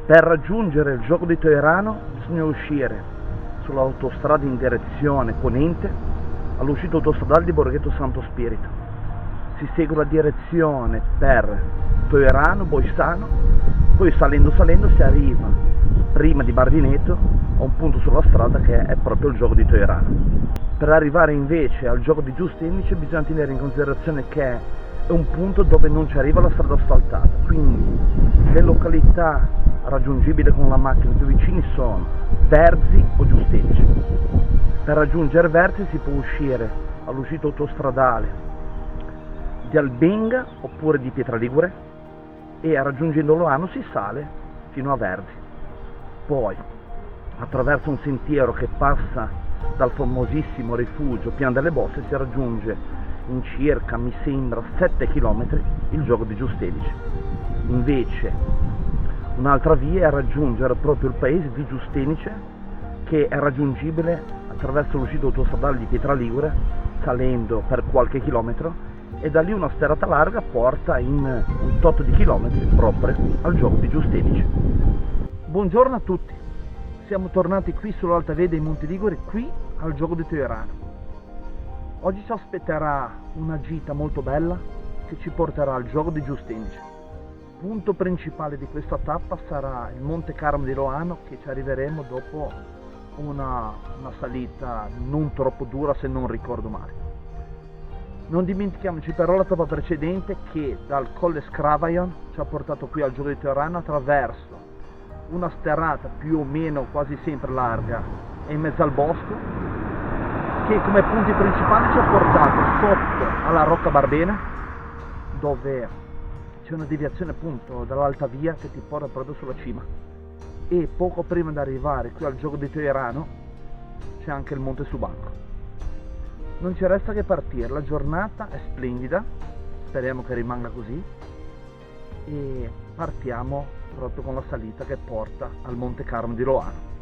Per raggiungere il gioco di Toirano bisogna uscire sull'autostrada in direzione ponente all'uscita autostradale di Borghetto Santo Spirito. Si segue la direzione per Toirano, Boissano, poi salendo si arriva prima di Bardineto a un punto sulla strada che è proprio il gioco di Toirano. Per arrivare invece al gioco di Giustinice bisogna tenere in considerazione che è un punto dove non ci arriva la strada asfaltata, quindi le località raggiungibili con la macchina più vicini sono Verzi o Giustinice. Per raggiungere Verzi si può uscire all'uscita autostradale di Albenga oppure di Pietraligure e raggiungendo Loano si sale fino a Verzi. Poi attraverso un sentiero che passa dal famosissimo rifugio Pian delle Bosse si raggiunge in circa, mi sembra, 7 km il gioco di Giustinice. Invece un'altra via è raggiungere proprio il paese di Giustinice, che è raggiungibile attraverso l'uscita autostradale di Pietraligure salendo per qualche chilometro, e da lì una sterrata larga porta in un tot di chilometri proprio al gioco di Giustinice. Buongiorno a tutti, siamo tornati qui sull'Alta Via dei Monti Liguri, qui al gioco di Toirano. Oggi ci aspetterà una gita molto bella che ci porterà al gioco di Giustinice. Punto principale di questa tappa sarà il Monte Carmo di Loano, che ci arriveremo dopo una salita non troppo dura, se non ricordo male. Non dimentichiamoci però la tappa precedente che dal Colle Scravaion ci ha portato qui al gioco di Toirano attraverso una sterrata più o meno quasi sempre larga e in mezzo al bosco, che come punti principali ci ha portato sotto alla Rocca Barbena, dove c'è una deviazione appunto dall'alta via che ti porta proprio sulla cima, e poco prima di arrivare qui al gioco di Toirano c'è anche il Monte Subanco. Non ci resta che partire, la giornata è splendida, speriamo che rimanga così, e partiamo proprio con la salita che porta al Monte Carmo di Loano.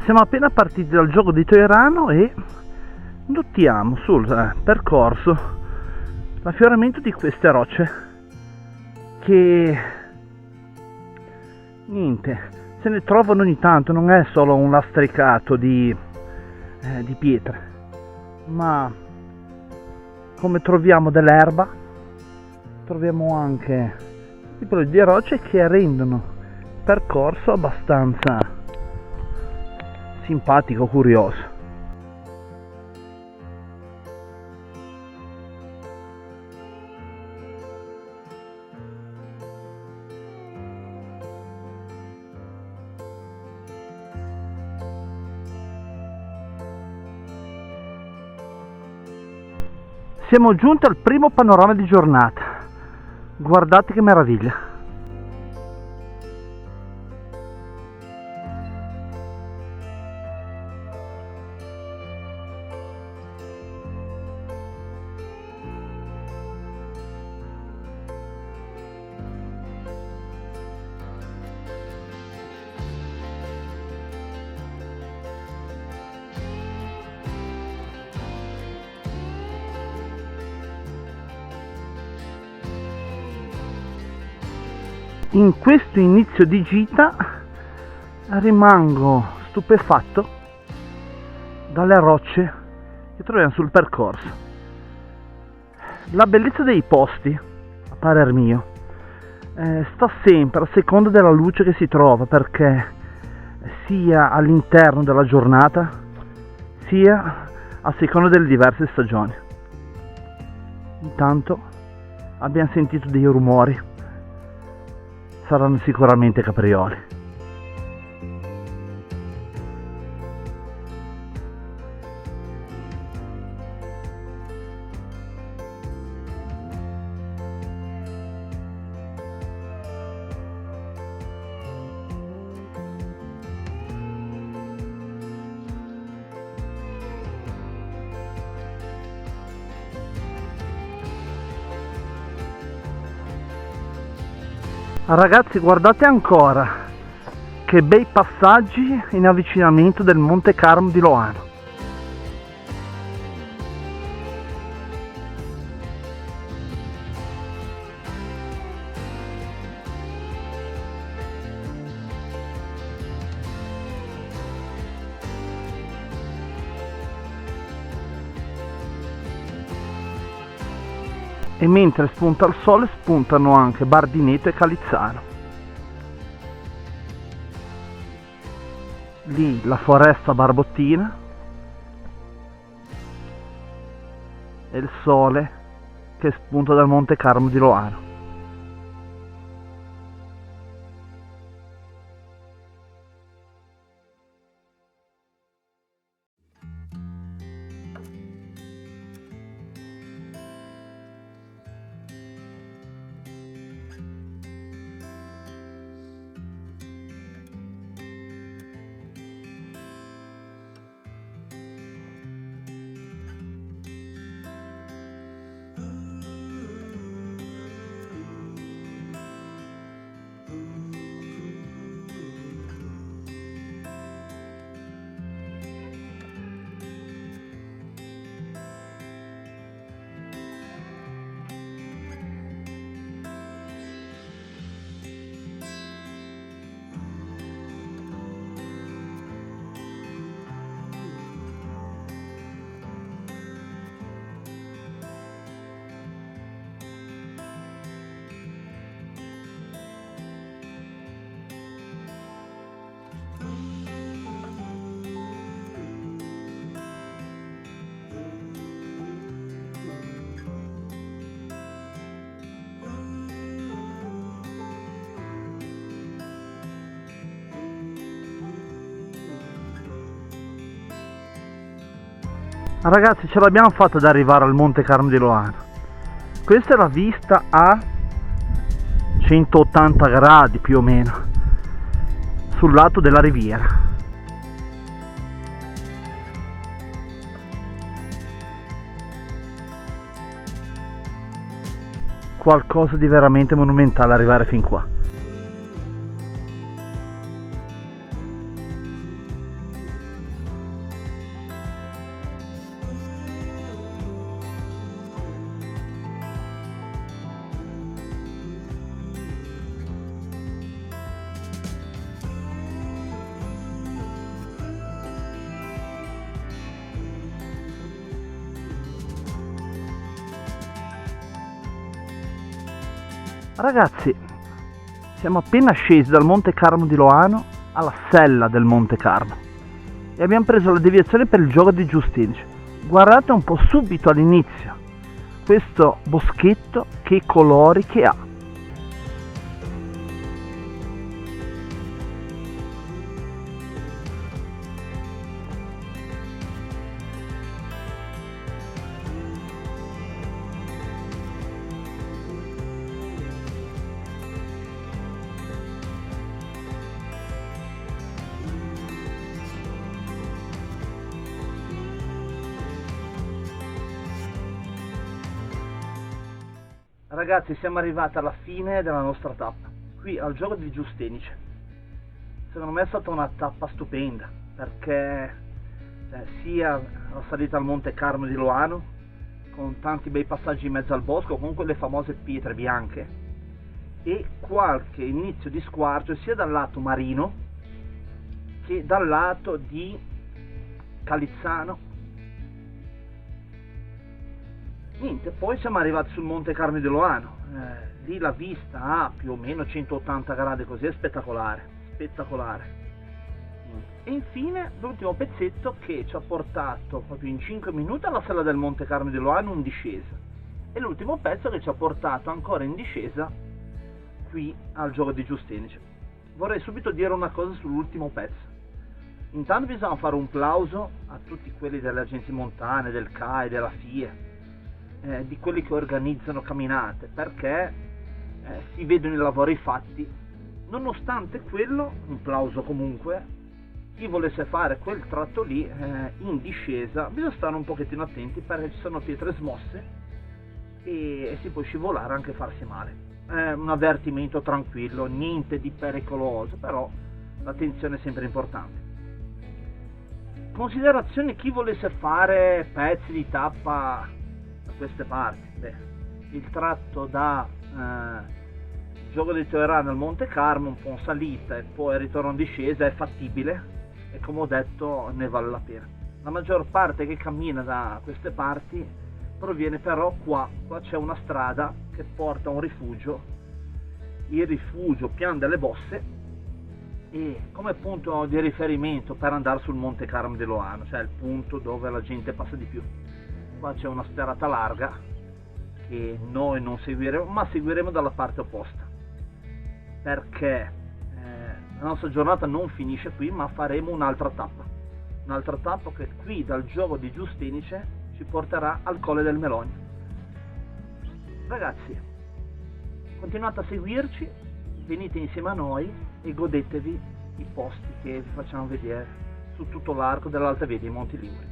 Siamo appena partiti dal gioco di Toirano e notiamo sul percorso l'affioramento di queste rocce che se ne trovano ogni tanto, non è solo un lastricato di pietre, ma come troviamo dell'erba troviamo anche tipo di rocce che rendono il percorso abbastanza simpatico, curioso. Siamo giunti al primo panorama di giornata. Guardate che meraviglia. In questo inizio di gita rimango stupefatto dalle rocce che troviamo sul percorso. La bellezza dei posti, a parer mio, sta sempre a seconda della luce che si trova, perché sia all'interno della giornata sia a seconda delle diverse stagioni. Intanto abbiamo sentito dei rumori, saranno sicuramente caprioli. Ragazzi, guardate ancora Che bei passaggi in avvicinamento del Monte Carmo di Loano. E mentre spunta il sole spuntano anche Bardineto e Calizzano. Lì la foresta barbottina e il sole che spunta dal Monte Carmo di Loano. Ragazzi, ce l'abbiamo fatta ad arrivare al Monte Carmo di Loano. Questa è la vista a 180 gradi più o meno sul lato della riviera. Qualcosa di veramente monumentale arrivare fin qua. Ragazzi, siamo appena scesi dal Monte Carmo di Loano alla sella del Monte Carmo e abbiamo preso la deviazione per il gioco di Giustinici. Guardate un po' subito all'inizio questo boschetto, che colori che ha. Ragazzi, siamo arrivati alla fine della nostra tappa, qui al gioco di Giustinici. Secondo me è stata una tappa stupenda, perché sia la salita al Monte Carmo di Loano, con tanti bei passaggi in mezzo al bosco, con quelle famose pietre bianche, e qualche inizio di squarcio sia dal lato marino, che dal lato di Calizzano. Niente, poi siamo arrivati sul Monte Carmo di Loano, lì la vista a più o meno 180 gradi, così è spettacolare, spettacolare. E infine l'ultimo pezzetto che ci ha portato proprio in 5 minuti alla sella del Monte Carmo di Loano in discesa, e l'ultimo pezzo che ci ha portato ancora in discesa qui al gioco di Giustinici. Vorrei subito dire una cosa sull'ultimo pezzo. Intanto bisogna fare un plauso a tutti quelli delle agenzie montane, del CAI, della FIE, di quelli che organizzano camminate, perché si vedono i lavori fatti. Nonostante quello, un plauso comunque. Chi volesse fare quel tratto lì in discesa bisogna stare un pochettino attenti, perché ci sono pietre smosse e si può scivolare, anche farsi male. Un avvertimento tranquillo, niente di pericoloso, però l'attenzione è sempre importante. Considerazione: chi volesse fare pezzi di tappa da queste parti, il tratto da Gioco di Teherano al Monte Carmo, un po' in salita e poi ritorno in discesa, è fattibile e, come ho detto, ne vale la pena. La maggior parte che cammina da queste parti proviene però qua c'è una strada che porta a un rifugio, il rifugio Pian delle Bosse, e come punto di riferimento per andare sul Monte Carmo di Loano, cioè il punto dove la gente passa di più. Qua c'è una strada larga che noi non seguiremo, ma seguiremo dalla parte opposta, perché la nostra giornata non finisce qui, ma faremo un'altra tappa che qui dal gioco di Giustinice ci porterà al Colle del Melogno. Ragazzi, continuate a seguirci, venite insieme a noi e godetevi i posti che vi facciamo vedere su tutto l'arco dell'Alta Via dei Monti Liguri.